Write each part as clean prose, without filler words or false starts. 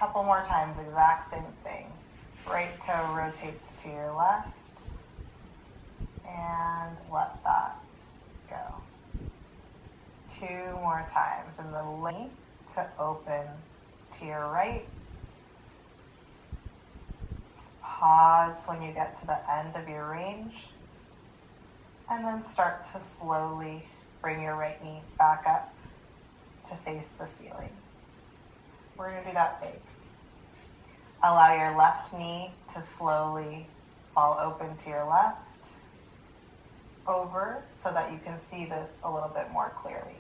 Couple more times, exact same thing. Right toe rotates to your left, and let that go. 2 more times, and the length to open to your right. Pause when you get to the end of your range, and then start to slowly bring your right knee back up to face the ceiling. We're going to do that safe. Allow your left knee to slowly fall open to your left, over, so that you can see this a little bit more clearly.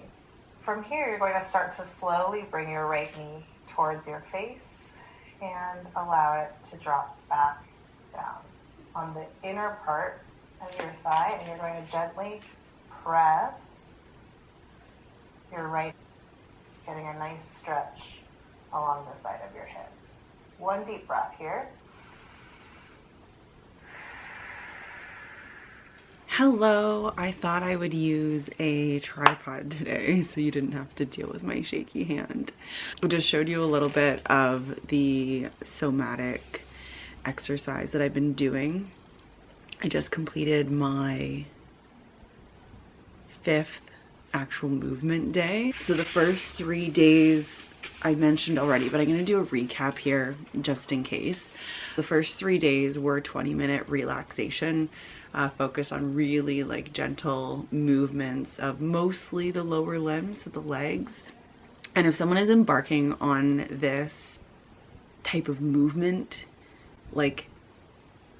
From here, you're going to start to slowly bring your right knee towards your face and allow it to drop back down on the inner part of your thigh, and you're going to gently press your right, getting a nice stretch along the side of your hip. 1 deep breath here. Hello, I thought I would use a tripod today so you didn't have to deal with my shaky hand. I just showed you a little bit of the somatic exercise that I've been doing. I just completed my 5th actual movement day. So the first 3 days I mentioned already, but I'm going to do a recap here just in case. The first 3 days were 20-minute relaxation, focus on really like gentle movements of mostly the lower limbs, so the legs. And if someone is embarking on this type of movement, like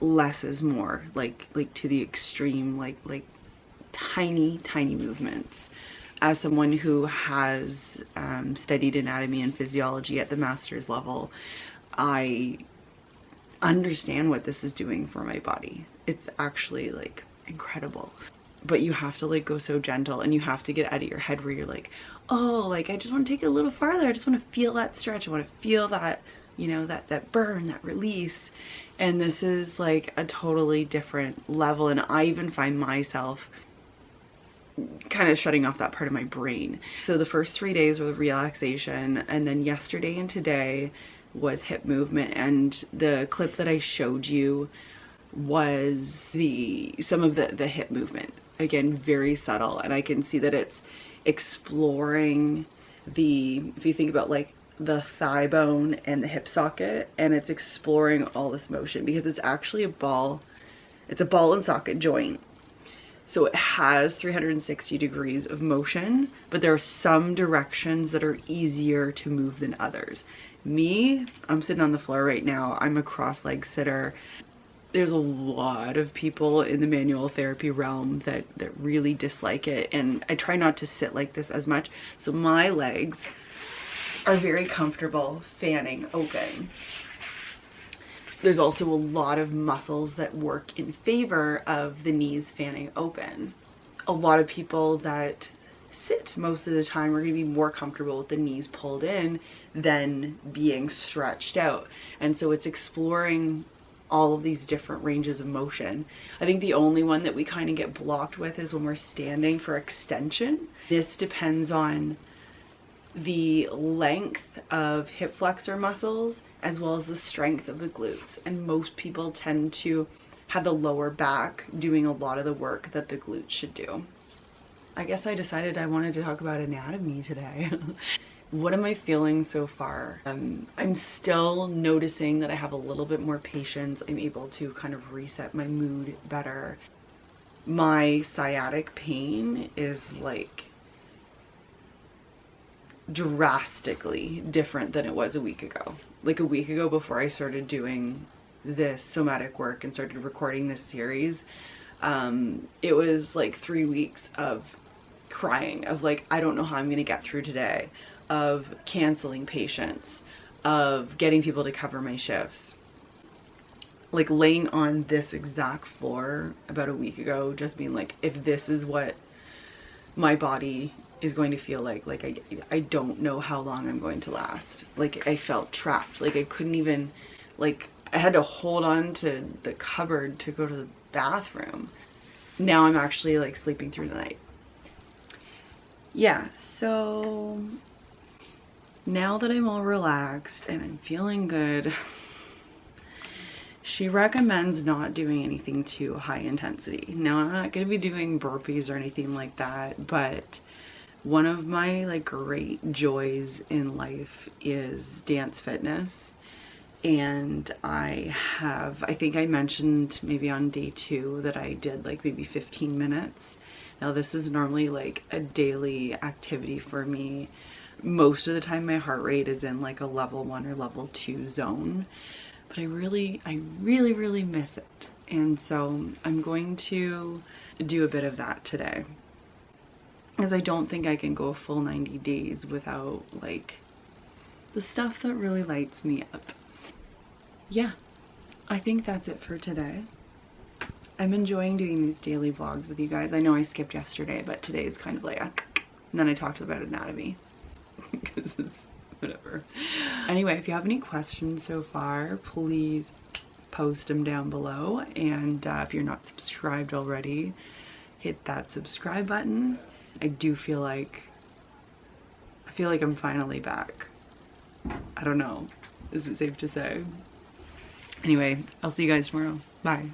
less is more, like to the extreme, like tiny movements. As someone who has studied anatomy and physiology at the master's level, I understand what this is doing for my body. It's actually like incredible. But you have to like go so gentle, and you have to get out of your head where you're like, oh, like I just want to take it a little farther. I just want to feel that stretch. I want to feel that, you know, that burn, that release. And this is like a totally different level. And I even find myself kind of shutting off that part of my brain. So the first 3 days were relaxation, and then yesterday and today was hip movement. And the clip that I showed you was some of the hip movement. Again, very subtle, and I can see that it's exploring if you think about like the thigh bone and the hip socket, and it's exploring all this motion because it's actually a ball and socket joint. So it has 360 degrees of motion, but there are some directions that are easier to move than others. Me, I'm sitting on the floor right now. I'm a cross-leg sitter. There's a lot of people in the manual therapy realm that really dislike it, and I try not to sit like this as much. So my legs are very comfortable fanning open. There's also a lot of muscles that work in favor of the knees fanning open. A lot of people that sit most of the time are going to be more comfortable with the knees pulled in than being stretched out. And so it's exploring all of these different ranges of motion. I think the only one that we kind of get blocked with is when we're standing for extension. This depends on the length of hip flexor muscles as well as the strength of the glutes, and most people tend to have the lower back doing a lot of the work that the glutes should do. I guess I decided I wanted to talk about anatomy today. What am I feeling so far? I'm still noticing that I have a little bit more patience. I'm able to kind of reset my mood better. My sciatic pain is like drastically different than it was a week ago. Like a week ago, before I started doing this somatic work and started recording this series, it was like 3 weeks of crying, of like, I don't know how I'm gonna get through today, of canceling patients, of getting people to cover my shifts. Like laying on this exact floor about a week ago, just being like, if this is what my body is going to feel like I don't know how long I'm going to last. Like I felt trapped. Like I couldn't even, like I had to hold on to the cupboard to go to the bathroom. Now I'm actually like sleeping through the night. Yeah, so now that I'm all relaxed and I'm feeling good, she recommends not doing anything too high intensity. Now, I'm not going to be doing burpees or anything like that, but one of my like great joys in life is dance fitness. And I think I mentioned maybe on day 2 that I did like maybe 15 minutes. Now this is normally like a daily activity for me. Most of the time my heart rate is in like a level 1 or level 2 zone, but I really miss it. And so I'm going to do a bit of that today, because I don't think I can go a full 90 days without like the stuff that really lights me up. Yeah, I think that's it for today. I'm enjoying doing these daily vlogs with you guys. I know I skipped yesterday, but today is kind of like, and then I talked about anatomy, because it's whatever. Anyway, if you have any questions so far, please post them down below. And if you're not subscribed already, hit that subscribe button. I feel like I'm finally back. I don't know. Is it safe to say? Anyway, I'll see you guys tomorrow. Bye.